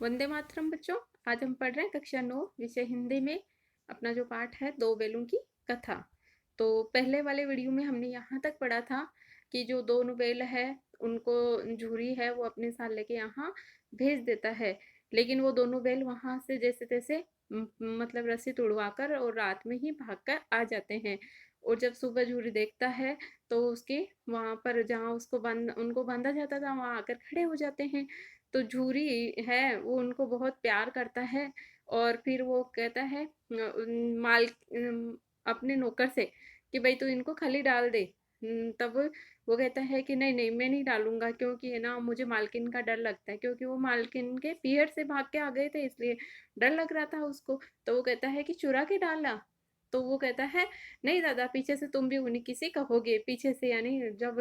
वंदे मातरम बच्चों। आज हम पढ़ रहे हैं कक्षा 9 विषय हिंदी में अपना जो पाठ है दो बैलों की कथा। तो पहले वाले वीडियो में हमने यहाँ तक पढ़ा था कि जो दोनों बैल है उनको झूरी है वो अपने साथ लेके यहाँ भेज देता है, लेकिन वो दोनों बैल वहाँ से जैसे तैसे मतलब रस्सी तुड़वा कर और रात में ही भाग कर आ जाते हैं। और जब सुबह झूरी देखता है तो उसके वहाँ पर जहाँ उनको बांधा जाता था वहाँ आकर खड़े हो जाते हैं। तो झूरी है वो उनको बहुत प्यार करता है और फिर वो कहता है माल अपने नौकर से कि भाई तू इनको खली डाल दे। तब वो कहता है कि नहीं नहीं मैं नहीं डालूंगा, क्योंकि है ना मुझे मालकिन का डर लगता है, क्योंकि वो मालकिन के पीहर से भाग के आ गए थे इसलिए डर लग रहा था उसको। तो वो कहता है कि चुरा के डाला। तो वो कहता है नहीं दादा, पीछे से तुम भी उन्हीं किसी कहोगे, पीछे से यानी जब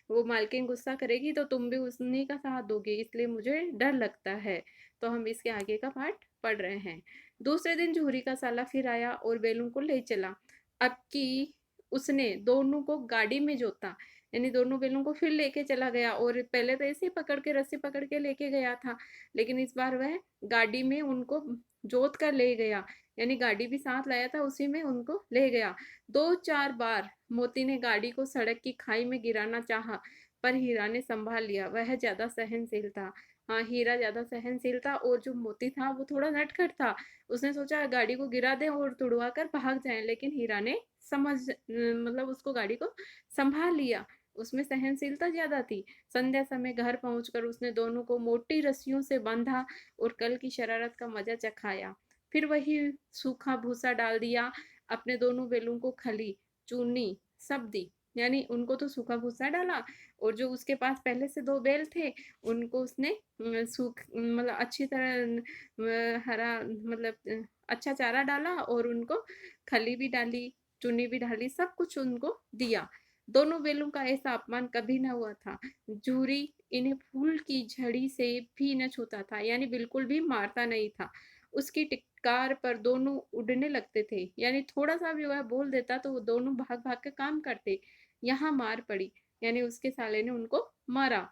वो मालकिन गुस्सा करेगी तो तुम भी उन्हीं का साथ दोगे, इसलिए मुझे डर लगता है। तो हम इसके आगे का पाठ पढ़ रहे हैं। दूसरे दिन जूहरी का साला फिर आया और बैलों को ले चला। अब की उसने दोनों को गाड़ी में जोता, यानी दोनों बैलों को फिर लेके चला गया। और पहले तो ऐसे ही पकड़ के रस्सी पकड़ के लेके गया था, लेकिन इस बार वह गाड़ी में उनको जोत कर ले गया, यानी गाड़ी भी साथ लाया था उसी में उनको ले गया। दो चार बार मोती ने गाड़ी को सड़क की खाई में गिराना चाहा, पर हीरा ने संभाल लिया, वह ज्यादा सहनशील था। हाँ, हीरा ज्यादा सहनशील था और जो मोती था वो थोड़ा नटखट था। उसने सोचा गाड़ी को गिरा दें और तुड़वा कर भाग जाएं, लेकिन हीरा ने मतलब उसको गाड़ी को संभाल लिया। उसमें सहनशीलता ज्यादा थी। संध्या समय घर पहुंचकर उसने दोनों को मोटी रस्सियों से बांधा और कल की शरारत का मजा चखाया। फिर वही सूखा भूसा डाल दिया, अपने दोनों बैलों को खली चूनी सब दी, यानी उनको तो सूखा भूसा डाला और जो उसके पास पहले से दो बैल थे उनको उसने सूख मतलब अच्छी तरह हरा मतलब अच्छा चारा डाला और उनको खली भी डाली, चुनी भी डाली, सब कुछ उनको दिया। दोनों बैलों का ऐसा अपमान कभी न हुआ था। जूरी इन्हें फूल की झड़ी से भी न छूता था, यानी बिल्कुल भी मारता नहीं था। उसकी टिक्कार पर दोनों उड़ने लगते थे, यानी थोड़ा सा भी वह बोल देता तो वो दोनों भाग भाग के काम करते। यहाँ मार पड़ी, यानी उसके साले ने उनको मारा।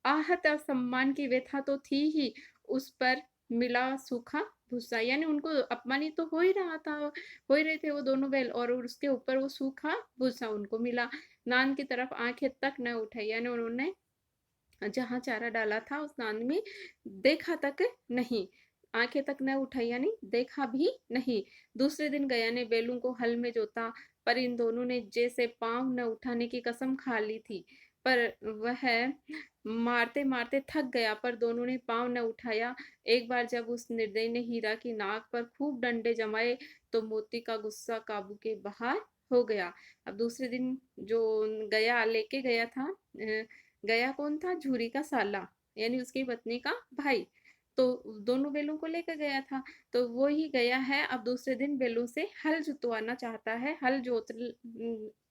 आहत और सम्मान की व्यथा तो थी ही, उस पर मिला सूखा भूसा, यानी उनको अपमानित तो हो ही रहा था, हो ही रहे थे वो दोनों बैल, और उसके ऊपर वो सूखा भूसा उनको मिला। नान की तरफ आंखें तक न उठाई, यानी उन्होंने जहाँ चारा डाला था उस नान में देखा तक नहीं, आंखें तक न उठाई यानी देखा भी नहीं। दूसरे दिन गया ने बैलों को हल में जोता, पर इन दोनों ने जैसे पांव न उठाने की कसम खा ली थी। पर वह मारते मारते थक गया, पर दोनों ने पांव न उठाया। एक बार जब उस निर्दयी ने हीरा की नाक पर खूब डंडे जमाए तो मोती का गुस्सा काबू के बाहर हो गया। अब दूसरे दिन जो गया लेके गया था, गया कौन था? झूरी का साला, यानी उसकी पत्नी का भाई। तो दोनों बैलों को लेकर गया था, तो वो ही गया है अब दूसरे दिन बैलों से हल जुतवाना चाहता है। हल जोत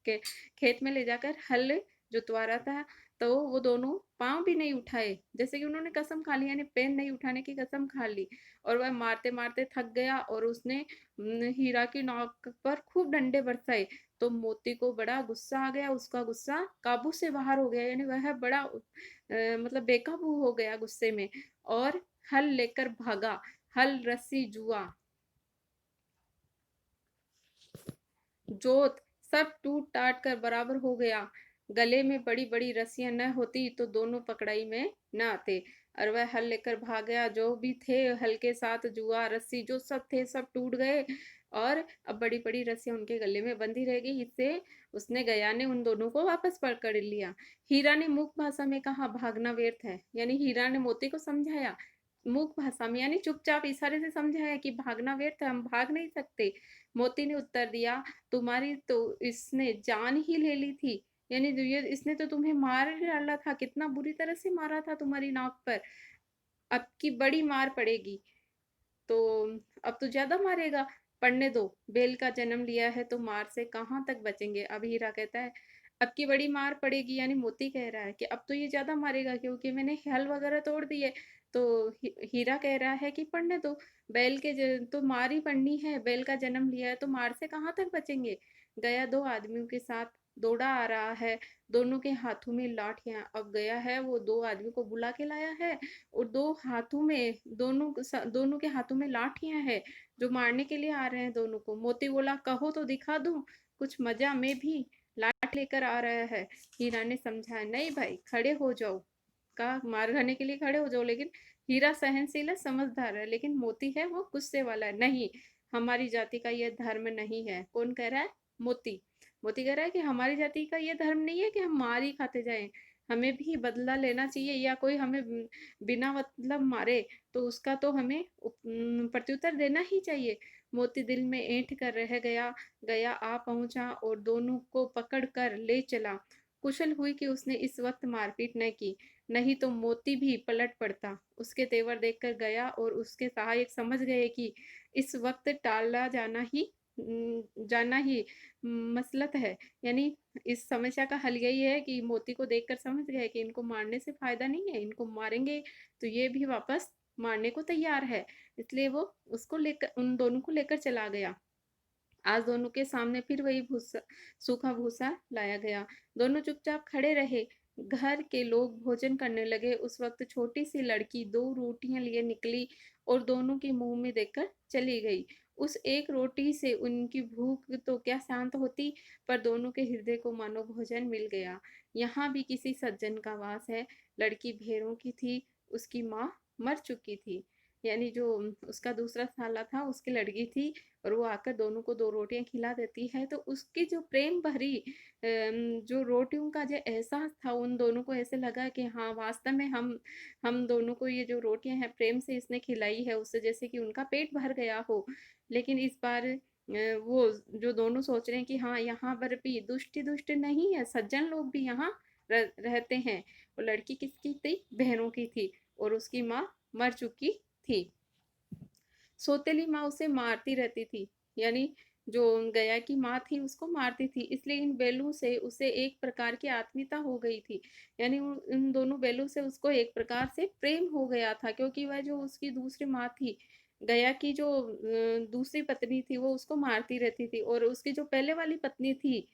के खेत में ले जाकर हल जुतवा रहा था। तो वो दोनों पांव भी नहीं उठाए, जैसे कि उन्होंने कसम खा ली, यानी पैर नहीं उठाने की कसम खा ली। और वह मारते मारते थक गया और उसने हीरा की नाक पर खूब डंडे बरसाए। तो मोती को बड़ा गुस्सा आ गया, उसका गुस्सा काबू से बाहर हो गया, यानी वह बड़ा मतलब बेकाबू हो गया गुस्से में, और हल लेकर भागा। हल रस्सी जुआ जोत सब टूट टाट कर बराबर हो गया। गले में बड़ी बड़ी रस्सियां न होती तो दोनों पकड़ाई में न आते। और वह हल लेकर भाग गया, जो भी थे हल के साथ जुआ रस्सी जो सब थे सब टूट गए, और अब बड़ी बड़ी रस्सियां उनके गले में बंधी रह गई। इससे उसने गया ने उन दोनों को वापस पकड़ लिया। हीरा ने मूक भाषा में कहा भागना व्यर्थ है, यानी हीरा ने मोती को समझाया मूक भाषा में, यानी चुपचाप इशारे से समझाया कि भागना व्यर्थ है, हम भाग नहीं सकते। मोती ने उत्तर दिया तुम्हारी तो इसने जान ही ले ली थी, यानी ये इसने तो तुम्हें मार ही डाला था, कितना बुरी तरह से मारा था तुम्हारी नाक पर। अब की बड़ी मार पड़ेगी। तो अब तो ज्यादा मारेगा, पढ़ने दो, बेल का जन्म लिया है तो मार से कहाँ तक बचेंगे। अब हीरा कहता है अब की बड़ी मार पड़ेगी, यानी मोती कह रहा है कि अब तो ये ज्यादा मारेगा क्योंकि मैंने हल वगैरह तोड़ दिए। तो हीरा कह रहा है कि पढ़ने दो, तो मार ही पड़नी है, बैल का जन्म लिया है तो मार से कहाँ तक बचेंगे। गया दो आदमियों के साथ दौड़ा आ रहा है, दोनों के हाथों में लाठियां। अब गया है वो दो आदमी को बुला के लाया है और दोनों के हाथों में लाठियां है जो मारने के लिए आ रहे हैं दोनों को। मोती बोला कहो तो दिखा दूं कुछ मजा, में भी लाठ लेकर आ रहा है। हीरा ने समझाया नहीं भाई खड़े हो जाओ, का मार खाने के लिए खड़े हो जाओ। लेकिन हीरा सहनशील है, समझदार है, लेकिन मोती है वो गुस्से वाला है। नहीं, हमारी जाति का ये धर्म नहीं है। कौन कह रहा है? मोती। मोती कह रहा है कि हमारी जाति का ये धर्म नहीं है कि हम मार ही खाते जाएं, हमें भी बदला लेना चाहिए, या कोई हमें बिना मतलब मारे तो उसका तो हमें प्रत्युत्तर देना ही चाहिए। मोती दिल में ऐंठ कर रह गया। गया आ पहुंचा और दोनों को पकड़ कर ले चला। कुशल हुई कि उसने इस वक्त मारपीट न की, नहीं तो मोती भी पलट पड़ता। उसके तेवर देखकर गया और उसके सहायक समझ गए कि इस वक्त टाला जाना ही मसलत है। यानी इस समस्या का हल यही है कि मोती को देखकर समझ गए कि इनको मारने से फायदा नहीं है, इनको मारेंगे तो ये भी वापस मारने को तैयार है। इसलिए वो उसको लेकर, उन दोनों को लेकर चला गया। आज दोनों के सामने फिर वही भूसा, सूखा भूसा लाया गया। दोनों चुपचाप खड़े रहे। घर के लोग भोजन करने लगे। उस वक्त छोटी सी लड़की दो रोटियां लिए निकली और दोनों के मुंह में देकर चली गई। उस एक रोटी से उनकी भूख तो क्या शांत होती, पर दोनों के हृदय को मानो भोजन मिल गया। यहाँ भी किसी सज्जन का वास है। लड़की भेड़ों की थी, उसकी माँ मर चुकी थी। यानी जो उसका दूसरा साला था उसकी लड़की थी, और वो आकर दोनों को दो रोटियां खिला देती है। तो उसकी जो प्रेम भरी जो रोटियों का जो एहसास था, उन दोनों को ऐसे लगा कि हाँ वास्तव में हम दोनों को ये जो रोटियां हैं प्रेम से इसने खिलाई है, उससे जैसे कि उनका पेट भर गया हो। लेकिन इस बार वो जो दोनों सोच रहे हैं कि हाँ यहाँ पर भी दुष्ट दुष्ट नहीं है, सज्जन लोग भी यहाँ रहते हैं। और लड़की किसकी थी? बहनों की थी, और उसकी माँ मर चुकी थी। सौतेली माँ उसे मारती रहती थी, यानी जो गया की माँ थी उसको मारती थी। इसलिए इन बैलों से उसे एक प्रकार की आत्मीयता हो गई थी। यानी इन दोनों बैलों से उसको एक प्रकार से प्रेम हो गया था, क्योंकि वह जो उसकी दूसरी माँ थी, गया की जो दूसरी पत्नी थी, वो उसको मारती रहती थी, और उसकी जो पहले वाली पत्नी थी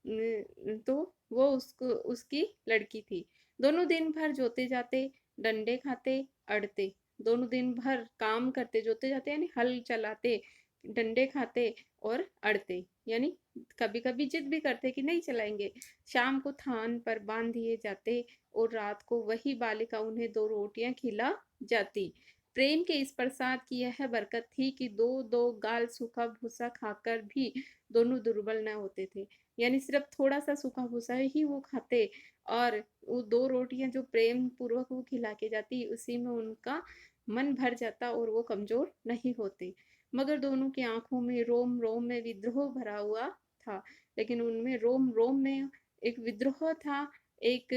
तो वो उसको उसकी लड़की थी। दोनों दिन भर जोते जाते, डंडे खाते, अड़ते। दोनों दिन भर काम करते, जोते जाते यानी हल चलाते, डंडे खाते और अड़ते। यानी कभी कभी जिद भी करते कि नहीं चलाएंगे। शाम को थान पर बांध दिए जाते और रात को वही बालिका उन्हें दो रोटियां खिला जाती। प्रेम के इस प्रसाद की यह बरकत थी कि दो दो गाल सूखा भूसा खाकर भी दोनों दुर्बल न होते थे। यानी सिर्फ थोड़ा सा सूखा भूसा ही वो खाते, और वो दो रोटियां जो प्रेम पूर्वक वो खिला के जाती, उसी में उनका मन भर जाता और वो कमजोर नहीं होते। मगर दोनों की आंखों में रोम रोम में विद्रोह भरा हुआ था। लेकिन उनमें रोम रोम में एक विद्रोह था, एक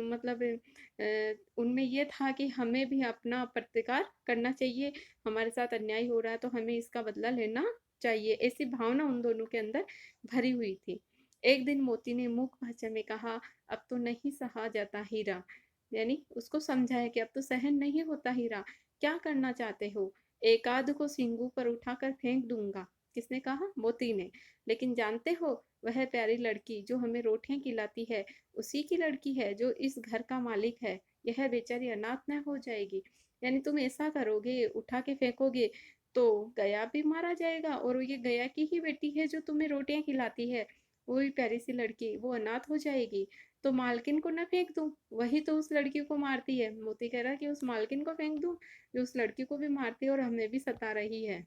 मतलब उनमें ये था कि हमें भी अपना प्रतिकार करना चाहिए, हमारे साथ अन्याय हो रहा है तो हमें इसका बदला लेना चाहिए। ऐसी भावना उन दोनों के अंदर भरी हुई थी। एक दिन मोती ने मूक भाषा में कहा, अब तो नहीं सहा जाता हीरा। यानी उसको समझाया कि अब तो सहन नहीं होता हीरा, क्या करना चाहते हो? एक आध को सींगों पर उठाकर फेंक दूंगा। किसने कहा? मोती ने। लेकिन जानते हो, वह प्यारी लड़की जो हमें रोटियां खिलाती है, उसी की लड़की है जो इस घर का मालिक है। यह बेचारी अनाथ न हो जाएगी। यानी तुम ऐसा करोगे, उठा के फेंकोगे तो गया भी मारा जाएगा, और ये गया की ही बेटी है जो तुम्हें रोटियां खिलाती है, वो भी प्यारी सी लड़की, वो अनाथ हो जाएगी। तो मालकिन को न फेंक दूं? वही तो उस लड़की को मारती है। मोती कह रहा कि उस मालकिन को फेंक दूं जो उस लड़की को भी मारती है और हमें भी सता रही है।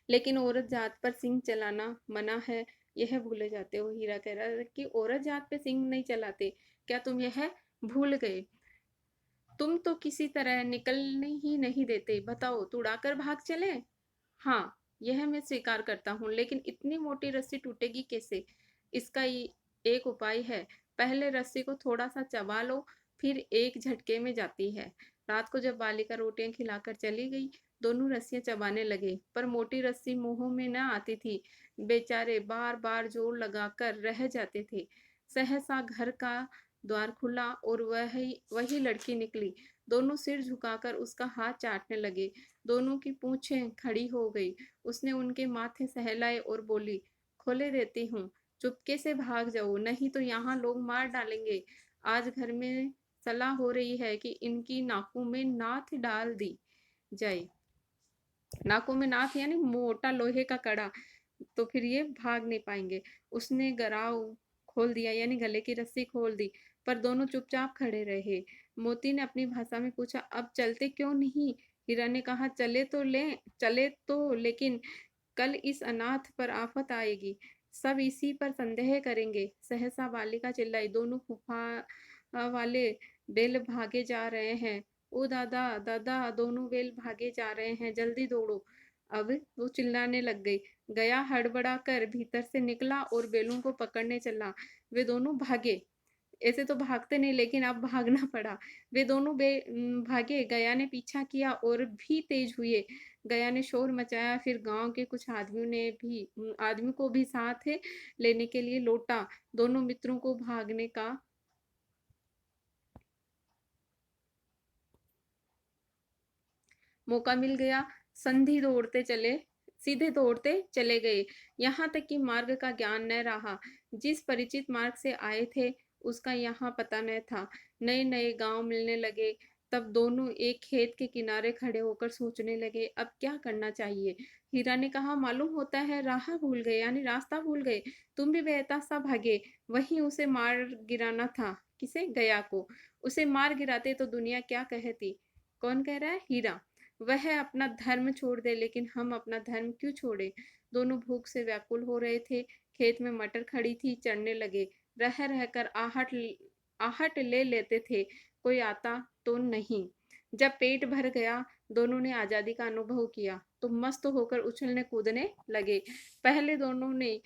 लेकिन औरत जात पर सिंह चलाना मना है, यह भूले जाते हो। हीरा कह रहा है कि औरत जात पे सिंह नहीं चलाते, क्या तुम यह भूल गए? तुम तो किसी तरह निकलने ही नहीं देते। बताओ, तो उड़ाकर भाग चले? हाँ, यह मैं स्वीकार करता हूँ, लेकिन इतनी मोटी रस्सी टूटेगी कैसे? इसका एक उपाय है। पहले रस्सी को थोड़ा सा चबा लो, फिर एक झटके में जाती है। रात को जब बालिका रोटियां खिलाकर चली गई, दोनों रस्सियां चबाने लगे, पर मोटी रस्सी मुंहों में न आती थी। बेचारे बार बार जोर लगाकर रह जाते थे। सहसा घर का द्वार खुला और वही वही लड़की निकली। दोनों सिर झुकाकर उसका हाथ चाटने लगे। दोनों की पूंछें खड़ी हो गई। उसने उनके माथे सहलाए और बोली, खोले देती हूँ। चुपके से भाग जाओ, नहीं तो यहाँ लोग मार डालेंगे। आज घर में सलाह हो रही है कि इनकी नाकों में नाथ डाल दी जाए। नाकों में नाथ यानी मोटा लोहे का कड़ा, तो फिर ये भाग नहीं पाएंगे। उसने गराव खोल दिया यानी गले की रस्सी खोल दी, पर दोनों चुपचाप खड़े रहे। मोती ने अपनी भाषा में पूछा, अब चलते क्यों नहीं? हीरा ने कहा, चले तो, लेकिन कल इस अनाथ पर आफत आएगी, सब इसी पर संदेह करेंगे। सहसा बालिका चिल्लाई, दोनों फूफा वाले बैल भागे जा रहे हैं। ओ दादा दादा, दोनों बैल भागे जा रहे हैं, जल्दी दौड़ो। अब वो चिल्लाने लग गई। गया हड़बड़ा कर भीतर से निकला और बैलों को पकड़ने चला। वे दोनों भागे, ऐसे तो भागते नहीं, लेकिन अब भागना पड़ा। वे दोनों भागे, गया ने पीछा किया और भी तेज हुए। गया ने शोर मचाया, फिर गांव के कुछ आदमी को भी साथ लेने के लिए लौटा। दोनों मित्रों को भागने का मौका मिल गया। सीधे दौड़ते चले गए, यहाँ तक कि मार्ग का ज्ञान न रहा। जिस परिचित मार्ग से आए थे उसका यहाँ पता न था। नए नए गांव मिलने लगे। तब दोनों एक खेत के किनारे खड़े होकर सोचने लगे, अब क्या करना चाहिए। हीरा ने कहा, मालूम होता है राह भूल गए, यानी रास्ता भूल गए। तुम भी बेहता सा भागे, वहीं उसे मार गिराना था। किसे? गया को। उसे मार गिराते तो दुनिया क्या कहती? कौन कह रहा है? हीरा। वह अपना धर्म छोड़ दे, लेकिन हम अपना धर्म क्यों छोड़े? दोनों भूख से व्याकुल हो रहे थे। खेत में मटर खड़ी थी, चढ़ने लगे। रह रहकर आहट ले लेते थे, कोई आता तो नहीं। जब पेट भर गया, दोनों ने आजादी का अनुभव किया तो मस्त होकर उछलने कूदने लगे। पहले दोनों ने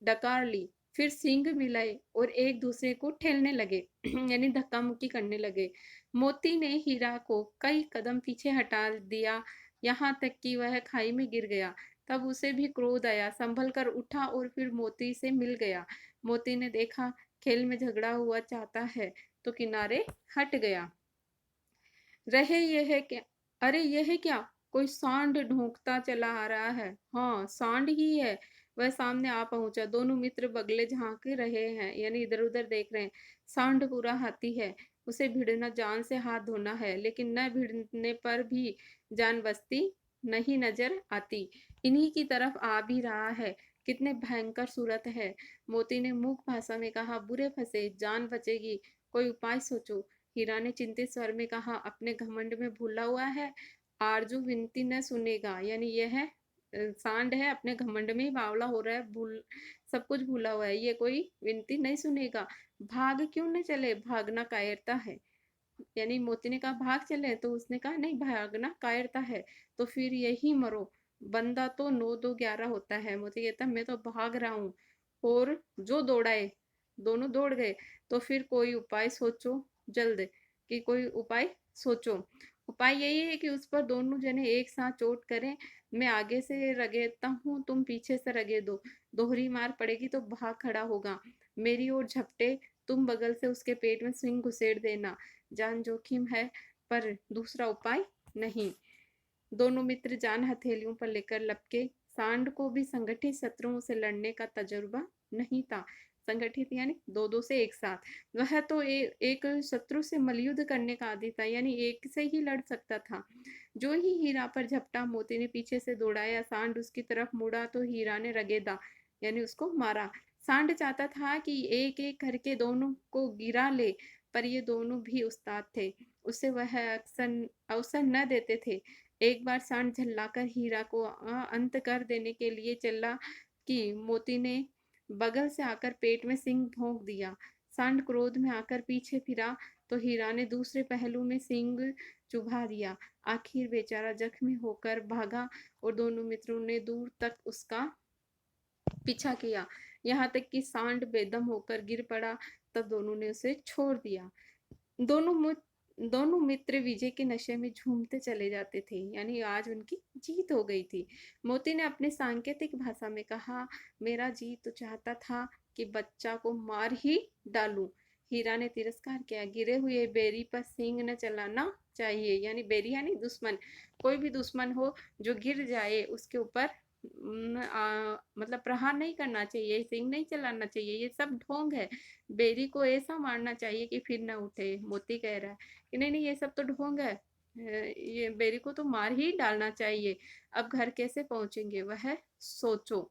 डकार ली, फिर सींग मिलाए और एक दूसरे को ठेलने लगे यानी धक्का मुक्की करने लगे। मोती ने हीरा को कई कदम पीछे हटा दिया, यहाँ तक कि वह खाई में गिर गया। तब उसे भी क्रोध आया, संभल कर उठा और फिर मोती से मिल गया। मोती ने देखा खेल में झगड़ा हुआ चाहता है तो किनारे हट गया। रहे यह है क्या? अरे यह क्या? कोई सांड ढूंढता चला आ रहा है। हाँ, सांड ही है। वह सामने आ पहुंचा। दोनों मित्र बगले झांक रहे हैं, यानी इधर उधर देख रहे हैं। सांड पूरा हाथी है, उसे भिड़ना जान से हाथ धोना है, लेकिन न भिड़ने पर भी जान बचती नहीं नजर आती। इन्हीं की तरफ आ भी रहा है। कितने भयंकर सूरत है। मोती ने मूक भाषा में कहा, बुरे फंसे, जान बचेगी, कोई उपाय सोचो। हीरा ने चिंतित स्वर में कहा, अपने घमंड में भूला हुआ है, आरजू विनती न सुनेगा। यानी यह है सांड है, अपने घमंड में ही बावला हो रहा है, भूल सब कुछ भूला हुआ है, ये कोई विनती नहीं सुनेगा। भाग क्यों न चले? भागना कायरता है। यानी मोती ने कहा भाग चले, तो उसने कहा नहीं, भागना कायरता है, तो फिर यही मरो। बंदा तो 9 2 11 होता है। मोती कहता मैं तो भाग रहा हूँ, और जो दौड़ाए। दोनों दौड़ गए। तो फिर कोई उपाय सोचो जल्द, कि कोई उपाय सोचो। उपाय यही है कि उस पर दोनों जने एक साथ चोट करें। मैं आगे से रगेदता हूँ, तुम पीछे से रगेदो। दोहरी मार पड़ेगी तो भाग खड़ा होगा। मेरी ओर झपटे, तुम बगल से उसके पेट में सिंग घुसेड़ देना। जान जोखिम है, पर दूसरा उपाय नहीं। दोनों मित्र जान हथेलियों पर लेकर लपके। सांड को भी संगठित शत्रुओं से लड़ने का तजुर्बा नहीं था। संगठित यानी दो दो से एक साथ। वह तो एक शत्रु से मलयुद्ध करने का आदी था, यानी एक से ही लड़ सकता था। जो ही हीरा पर झपटा, मोती ने पीछे से दौड़ाया। सांड उसकी तरफ मुड़ा तो हीरा ने रगेदा, यानी उसको मारा। सांड चाहता था कि एक एक करके दोनों को गिरा ले, पर ये दोनों भी उस्ताद थे, उसे वह अक्सर अवसर न देते थे। एक बार सांड झल्लाकर हीरा को अंत कर देने के लिए चला कि मोती ने बगल से आकर पेट में सिंग भोंक दिया। सांड क्रोध में आकर पीछे फिरा तो हीरा ने दूसरे पहलू में सिंग चुभा दिया। आखिर बेचारा जख्मी होकर भागा और दोनों मित्रों ने दूर तक उसका पीछा किया, यहाँ तक कि सांड बेदम होकर गिर पड़ा। तब दोनों ने उसे छोड़ दिया। दोनों दोनों मित्र विजय के नशे में झूमते चले जाते थे, यानी आज उनकी जीत हो गई थी। मोती ने अपने सांकेतिक भाषा में कहा, मेरा जी तो चाहता था कि बच्चा को मार ही डालूं। हीरा ने तिरस्कार किया, गिरे हुए बेरी पर सींग न चलाना चाहिए। यानी बेरी यानी दुश्मन, कोई भी दुश्मन हो जो गिर जाए उसके ऊपर मतलब प्रहार नहीं करना चाहिए, सिंह नहीं चलाना चाहिए, ये सब ढोंग है। बेरी को ऐसा मारना चाहिए कि फिर ना उठे। मोती कह रहा है कि नहीं नहीं, ये सब तो ढोंग है, ये बेरी को तो मार ही डालना चाहिए। अब घर कैसे पहुंचेंगे वह सोचो,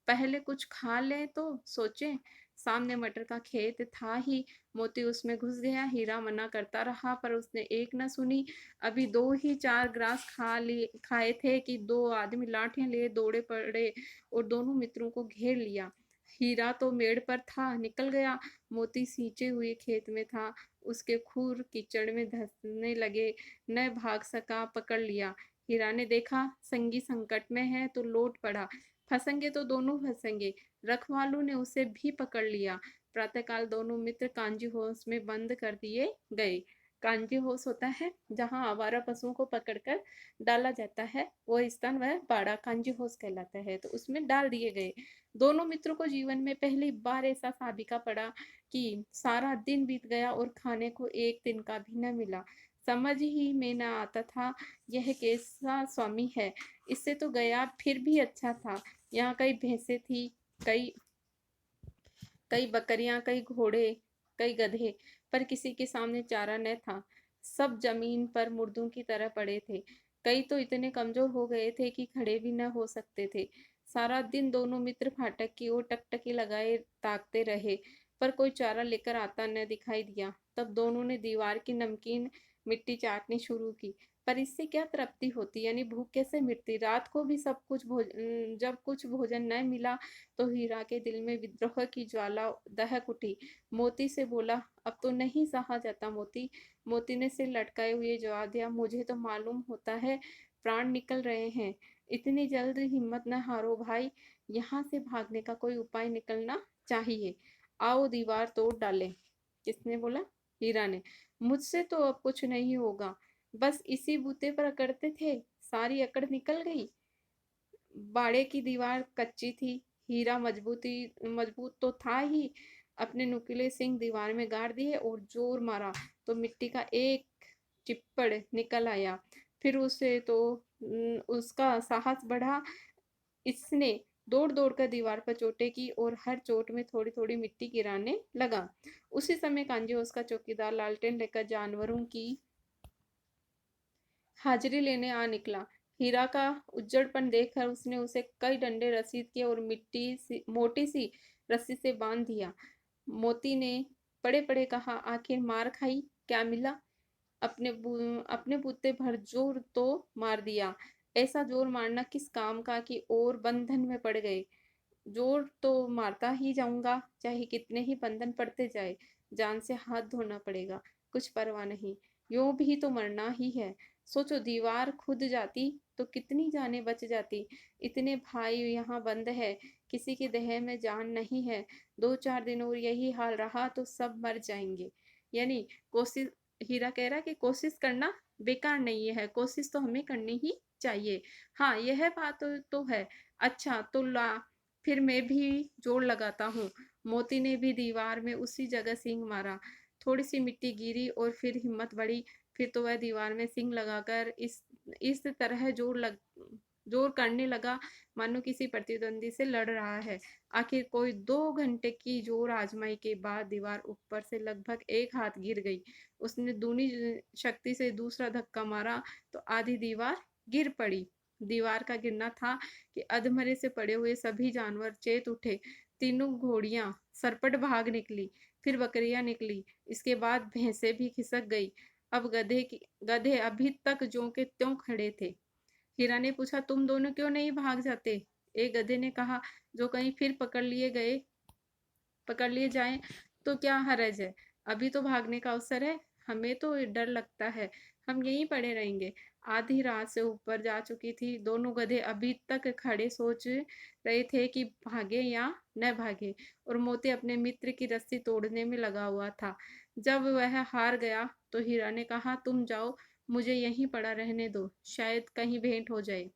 पहले कुछ खा लें तो सोचें। सामने मटर का खेत था ही, मोती उसमें घुस गया। हीरा मना करता रहा पर उसने एक न सुनी। अभी 2 ही 4 ग्रास खाए थे कि 2 आदमी लाठियां लिए दौड़े पड़े और दोनों मित्रों को घेर लिया। हीरा तो मेड़ पर था, निकल गया। मोती सींचे हुए खेत में था, उसके खुर कीचड़ में धंसने लगे, न भाग सका, पकड़ लिया। हीरा ने देखा संगी संकट में है तो लौट पड़ा, फंसेंगे तो दोनों फंसेंगे। रखवालों ने उसे भी पकड़ लिया। प्रातःकाल दोनों मित्र कांजी हाउस में बंद कर दिए गए। कांजी हाउस होता है जहाँ आवारा पशुओं को पकड़कर डाला जाता है, वो स्थान वह बाड़ा कांजी हाउस कहलाता है। तो उसमें डाल दिए गए। दोनों मित्रों को जीवन में पहली बार ऐसा साबिका पड़ा कि सारा दिन बीत गया और खाने को एक दिन का भी न मिला। समझ ही में न आता था यह कैसा स्वामी है। इससे तो गया फिर भी अच्छा था। यहाँ कई भैंसें थी, कई कई बकरियां, कई घोड़े, कई गधे, पर किसी के सामने चारा न था। सब जमीन पर मुर्दों की तरह पड़े थे। कई तो इतने कमजोर हो गए थे कि खड़े भी न हो सकते थे। सारा दिन दोनों मित्र फाटक की ओर टकटकी लगाए ताकते रहे, पर कोई चारा लेकर आता न दिखाई दिया। तब दोनों ने दीवार की नमकीन मिट्टी चाटनी शुरू की, पर इससे क्या तृप्ति होती, यानी भूख कैसे मिटती। रात को भी जब कुछ भोजन न मिला तो हीरा के दिल में विद्रोह की ज्वाला दहक उठी। मोती से बोला, अब तो नहीं सहा जाता मोती। मोती ने सिर लटकाए हुए जवाब दिया, मुझे तो मालूम होता है प्राण निकल रहे हैं। इतनी जल्द हिम्मत न हारो भाई, यहाँ से भागने का कोई उपाय निकलना चाहिए। आओ दीवार तोड़ डालें। किसने बोला? हीरा ने। मुझसे तो अब कुछ नहीं होगा, बस इसी बूते पर अकड़ते थे, सारी अकड़ निकल गई। बाड़े की दीवार कच्ची थी, हीरा मजबूत तो था ही। अपने नुकीले सिंग दीवार में गाड़ दिए और जोर मारा तो मिट्टी का एक चिप्पड़ निकल आया। फिर उसे तो उसका साहस बढ़ा। इसने दौड़ दौड़ कर दीवार पर चोटें की और हर चोट में थोड़ी थोड़ी मिट्टी गिराने लगा। उसी समय कांजी उसका चौकीदार लालटेन लेकर जानवरों की हाजिरी लेने आ निकला। हीरा का उज्जड़पन देखकर उसने उसे कई डंडे रसीद किए और मोटी सी रस्सी से बांध दिया। मोती ने पड़े पड़े कहा, आखिर मार खाई, क्या मिला? अपने बूते भर जोर तो मार दिया। ऐसा जोर मारना किस काम का कि और बंधन में पड़ गए। जोर तो मारता ही जाऊंगा, चाहे कितने ही बंधन पड़ते जाए। जान से हाथ धोना पड़ेगा, कुछ परवाह नहीं, यूं भी तो मरना ही है। सोचो, दीवार खुद जाती तो कितनी जानें बच जाती। इतने भाई यहाँ बंद है, किसी की देह में जान नहीं है। 2-4 दिन और यही हाल रहा तो सब मर जाएंगे। यानी कोशिश, हीरा कह रहा है कि कोशिश करना बेकार नहीं है, कोशिश तो हमें करनी ही चाहिए। हाँ, यह बात तो है। अच्छा तो ला, फिर मैं भी जोर लगाता हूँ। मोती ने भी दीवार में उसी जगह सींग मारा। थोड़ी सी मिट्टी गिरी और फिर हिम्मत बढ़ी। फिर तो वह दीवार में सींग लगाकर इस तरह जोर करने लगा मानो किसी प्रतिद्वंदी से लड़ रहा है। आखिर कोई 2 घंटे की जोर आजमाई के बाद दीवार ऊपर से लगभग 1 हाथ गिर गई। उसने दूनी शक्ति से दूसरा धक्का मारा तो आधी दीवार गिर पड़ी। दीवार का गिरना था कि अधमरे से पड़े हुए सभी जानवर चेत उठे। तीनों घोड़ियां सरपट भाग निकली, फिर बकरियां निकली, इसके बाद भैंसें भी खिसक गई। अब गधे अभी तक ज्यों के त्यों खड़े थे। हीरा ने पूछा, तुम दोनों क्यों नहीं भाग जाते? एक गधे ने कहा, जो कहीं फिर पकड़ लिए जाएं तो क्या हर्ज है, अभी तो भागने का अवसर है। हमें तो डर लगता है, हम यहीं पड़े रहेंगे। आधी रात से ऊपर जा चुकी थी, दोनों गधे अभी तक खड़े सोच रहे थे कि भागे या न भागे, और मोती अपने मित्र की रस्सी तोड़ने में लगा हुआ था। जब वह हार गया तो हीरा ने कहा, तुम जाओ, मुझे यहीं पड़ा रहने दो, शायद कहीं भेंट हो जाए।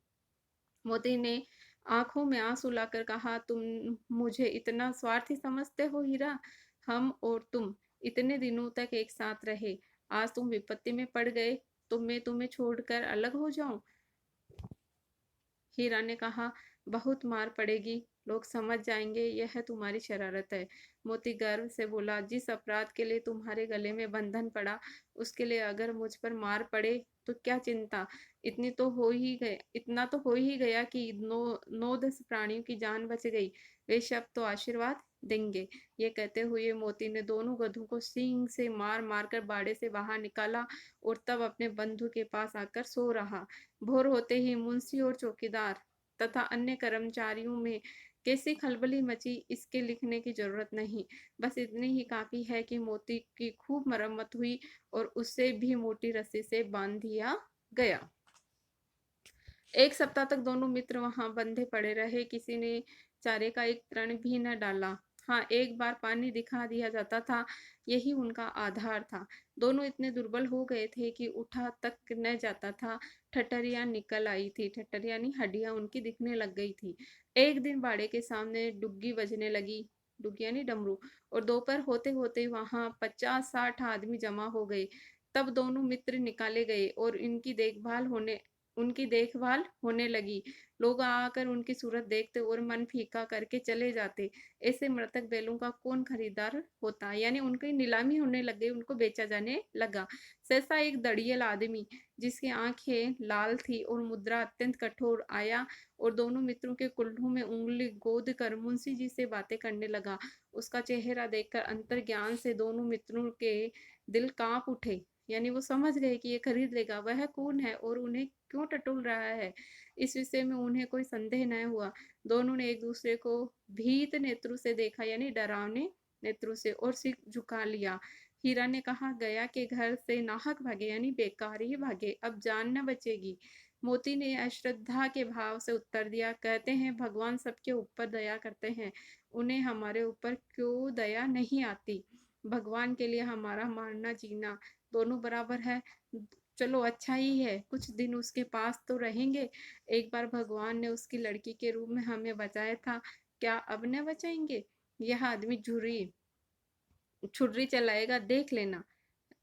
मोती ने आंखों में आंसू लाकर कहा, तुम मुझे इतना स्वार्थी समझते हो हीरा? हम और तुम इतने दिनों तक एक साथ रहे, आज तुम विपत्ति में पड़ गए तो मैं तुम्हें छोड़कर अलग हो जाऊं? हीरा ने कहा, बहुत मार पड़ेगी, लोग समझ जाएंगे यह तुम्हारी शरारत है। मोती गर्व से बोला, जिस अपराध के लिए तुम्हारे गले में बंधन पड़ा, उसके लिए अगर मुझ पर मार पड़े तो क्या चिंता। इतना तो हो ही गया कि 9-10 प्राणियों की जान बच गई। वे शब्द तो आशीर्वाद देंगे। ये कहते हुए मोती ने दोनों गधों को सींग से मार मार कर बाड़े से बाहर निकाला और तब अपने बंधु के पास आकर सो रहा। भोर होते ही मुंशी और चौकीदार तथा अन्य कर्मचारियों में कैसी खलबली मची, इसके लिखने की जरूरत नहीं। बस इतनी ही काफी है कि मोती की खूब मरम्मत हुई और उसे भी मोटी रस्सी से बांध दिया गया। एक सप्ताह तक दोनों मित्र वहां बंधे पड़े रहे। किसी ने चारे का एक तृण भी न डाला। हाँ, एक बार पानी दिखा दिया जाता था, यही उनका आधार था। दोनों इतने दुर्बल हो गए थे कि उठा तक न जाता था। ठठरियां निकल आई थी, ठठरिया यानी हड्डियां उनकी दिखने लग गई थी। एक दिन बाड़े के सामने डुग्गी बजने लगी, डुग्गी यानी डमरू, और दोपहर होते होते वहां 50-60 आदमी जमा हो गए। तब दोनों मित्र निकाले गए और उनकी देखभाल होने लगी। लोग आकर उनकी सूरत देखते और मन फीका करके चले जाते। ऐसे मृतक बैलों का कौन खरीदार होता, यानी उनकी नीलामी होने लग गई, उनको बेचा जाने लगा। सहसा एक दड़ियल आदमी, जिसकी आंखें लाल थी और मुद्रा अत्यंत कठोर, आया और दोनों मित्रों के कुल्हों में उंगली गोद कर मुंशी जी से बातें करने लगा। उसका चेहरा देखकर अंतर्ज्ञान से दोनों मित्रों के दिल कांप उठे, यानी वो समझ गए कि ये खरीद लेगा। वह कौन है और उन्हें क्यों टटोल रहा है, इस विषय में उन्हें कोई संदेह न हुआ। दोनों ने एक दूसरे को भीत नेत्रों से देखा, यानी डरावने नेत्रों से, और सिर झुका लिया। हीरा ने कहा, गया के घर से नाहक भागे, यानी बेकार ही भागे, अब जान न बचेगी। मोती ने अश्रद्धा के भाव से उत्तर दिया, कहते हैं भगवान सबके ऊपर दया करते हैं, उन्हें हमारे ऊपर क्यों दया नहीं आती। भगवान के लिए हमारा मारना जीना दोनों बराबर है। चलो अच्छा ही है, कुछ दिन उसके पास तो रहेंगे। एक बार भगवान ने उसकी लड़की के रूप में हमें बचाया था, क्या अब न बचाएंगे। यह आदमी छुर्री चलाएगा, देख लेना।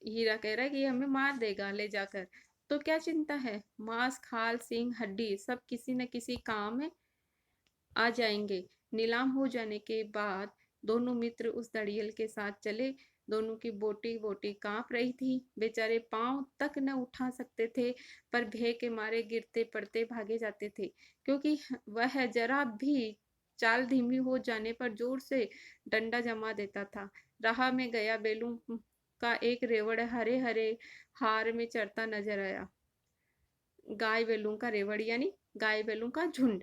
हीरा कह रहा है कि हमें मार देगा ले जाकर। तो क्या चिंता है, मांस खाल सींग हड्डी सब किसी न किसी काम में आ जाएंगे। नीलाम हो जाने के बाद दोनों मित्र उस दड़ियल के साथ चले। दोनों की बोटी बोटी कांप रही थी, बेचारे पांव तक न उठा सकते थे, पर भय के मारे गिरते पड़ते भागे जाते थे, क्योंकि वह जरा भी चाल धीमी हो जाने पर जोर से डंडा जमा देता था। राह में गया बेलू का एक रेवड़ हरे हरे हार में चरता नजर आया। गाय बैलों का रेवड़ यानी गाय बैलों का झुंड।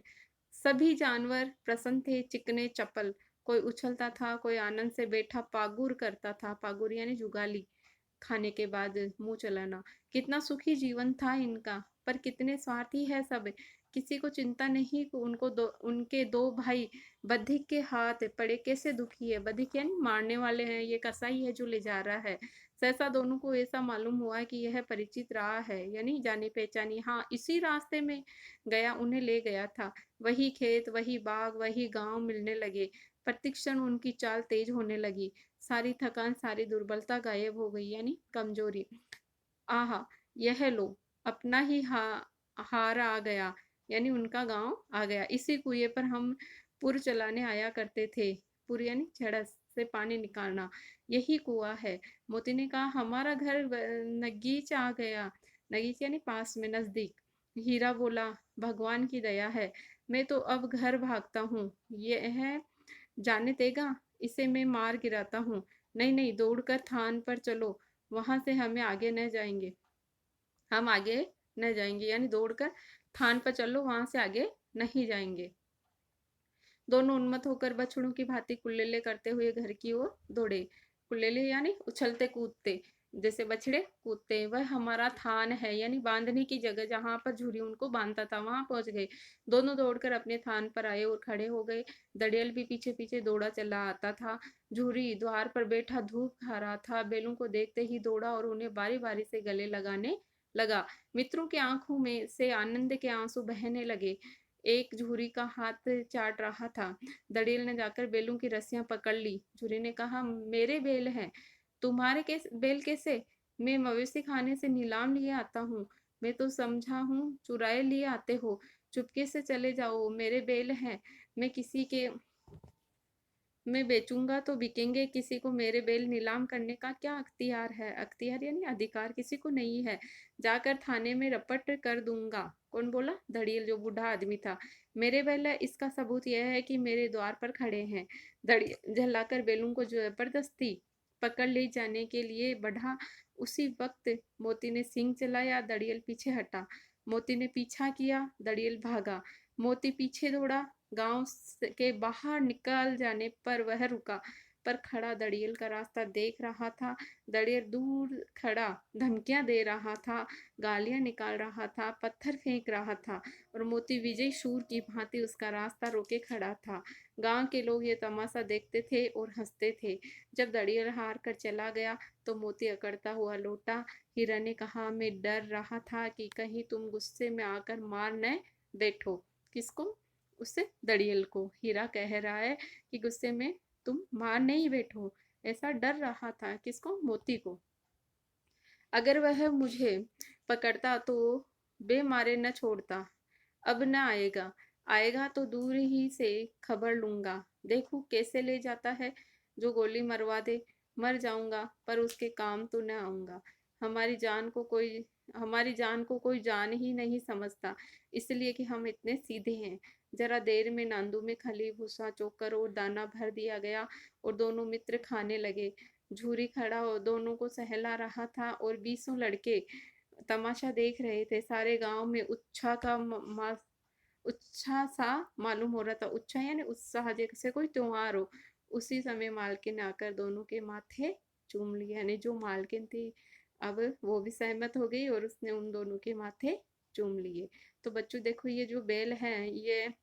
सभी जानवर प्रसन्न थे, चिकने चपल। कोई उछलता था, कोई आनंद से बैठा पागुर करता था। पागुर यानी जुगाली, खाने के बाद मुंह चलाना। कितना सुखी जीवन था इनका, पर कितने स्वार्थी है सब। किसी को चिंता नहीं कि उनके दो भाई बधिक के हाथ पड़े कैसे दुखी है। बधिक यानी मारने वाले हैं, ये कसाई है जो ले जा रहा है। सहसा दोनों को ऐसा मालूम हुआ कि यह परिचित राह है, यानी जानी पहचानी। हाँ, इसी रास्ते में गया उन्हें ले गया था। वही खेत, वही बाग, वही गांव मिलने लगे। प्रतिक्षण उनकी चाल तेज होने लगी। सारी थकान, सारी दुर्बलता गायब हो गई, यानी कमजोरी। आहा, यह लो, अपना ही हार आ गया, यानी उनका गांव आ गया। इसी कुएं पर हम पुर चलाने आया करते थे। पुर यानी झड़स से पानी निकालना, यही कुआं है। मोती ने कहा, हमारा घर नगीच आ गया। नगीच यानी पास में, नजदीक। हीरा बोला, भगवान की दया है, मैं तो अब घर भागता हूँ। यह जाने देगा, इसे मैं मार गिराता हूँ। नहीं नहीं, दौड़कर थान पर चलो, वहां से हम आगे न जाएंगे, यानी दौड़कर थान पर चलो, वहां से आगे नहीं जाएंगे। दोनों उन्मत्त होकर बछड़ों की भांति कुल्लेले करते हुए घर की ओर दौड़े। कुल्लेले यानी उछलते कूदते, जैसे बछड़े कूदते हैं। वह हमारा थान है, यानी बांधने की जगह, जहां पर झूरी उनको बांधता था, वहां पहुंच गए। दोनों दौड़कर अपने थान पर आए और खड़े हो गए। दड़ियल भी पीछे पीछे दौड़ा चला आता था। झूरी द्वार पर बैठा धूप खा रहा था। बैलों को देखते ही दौड़ा और उन्हें बारी बारी से गले लगाने लगा। मित्रों की आंखों में से आनंद के आंसू बहने लगे। एक झूरी का हाथ चाट रहा था। दड़ेल ने जाकर बेलों की रस्सियां पकड़ ली। झूरी ने कहा, मेरे बेल हैं, तुम्हारे बेल कैसे। मैं मवेशी खाने से नीलाम लिए आता हूँ। मैं तो समझा हूँ चुराए लिए आते हो। चुपके से चले जाओ, मेरे बैल हैं, मैं किसी के मैं बेचूंगा तो बिकेंगे, किसी को मेरे बैल नीलाम करने का क्या अख्तियार है? अख्तियार यानी अधिकार किसी को नहीं है। जाकर थाने में रपट कर दूंगा। कौन बोला? धड़ियल, जो बूढ़ा आदमी था। मेरे बैल है, इसका सबूत यह है कि मेरे द्वार पर खड़े हैं। धड़ियल झल्लाकर बैलों को जबरदस्ती पकड़ ले जाने के लिए बढ़ा। उसी वक्त मोती ने सींग चलाया, धड़ियल पीछे हटा। मोती ने पीछा किया, धड़ियल भागा। मोती पीछे दौड़ा। गांव के बाहर निकल जाने पर वह रुका, पर खड़ा धड़ियल का रास्ता देख रहा था। धड़ियल दूर खड़ा धमकियां दे रहा था, गालियां निकाल रहा था, पत्थर फेंक रहा था, और मोती विजय शूर की भांति उसका रास्ता रोके खड़ा था। गांव के लोग ये तमाशा देखते थे और हंसते थे। जब धड़ियल हार कर चला गया तो मोती अकड़ता हुआ लौटा। हीरा ने कहा, मैं डर रहा था कि कहीं तुम गुस्से में आकर मार न बैठो। किसको? उससे धड़ियल को। हीरा कह रहा है कि गुस्से में तुम मार नहीं बैठो, ऐसा डर रहा था। किसको? मोती को। अगर वह मुझे पकड़ता तो बेमारे न छोड़ता। अब न आएगा, आएगा तो दूर ही से खबर लूंगा, देखूं कैसे ले जाता है। जो गोली मरवा दे, मर जाऊंगा, पर उसके काम तो न आऊंगा। हमारी जान को कोई हमारी जान को कोई जान ही नहीं समझता, इसलिए कि हम इतने सीधे हैं। जरा देर में नांदू में खली, भूसा, चोकर और दाना भर दिया गया और दोनों मित्र खाने लगे। झूरी खड़ा और दोनों को सहला रहा था और 20 लड़के तमाशा देख रहे थे। सारे गांव में उत्साह सा मालूम हो रहा था। उत्साह यानी उत्साह, जैसे कोई त्योहार हो। उसी समय मालकिन ने आकर दोनों के माथे चूम लिए, यानी जो मालकिन थी अब वो भी सहमत हो गई और उसने उन दोनों के माथे चूम लिए। तो बच्चों देखो, ये जो बैल हैं, ये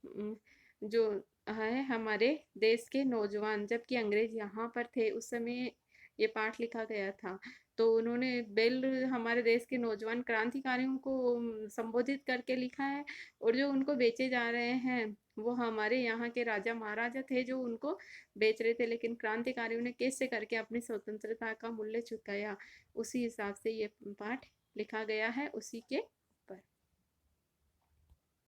जो है हमारे देश के नौजवान, जबकि अंग्रेज यहाँ पर थे उस समय ये पाठ लिखा गया था। तो उन्होंने बैल हमारे देश के नौजवान क्रांतिकारियों को संबोधित करके लिखा है। और जो उनको बेचे जा रहे हैं वो हमारे यहाँ के राजा महाराजा थे जो उनको बेच रहे थे, लेकिन क्रांतिकारियों ने कैसे करके अपनी स्वतंत्रता का मूल्य चुकाया, उसी हिसाब से ये पाठ लिखा गया है, उसी के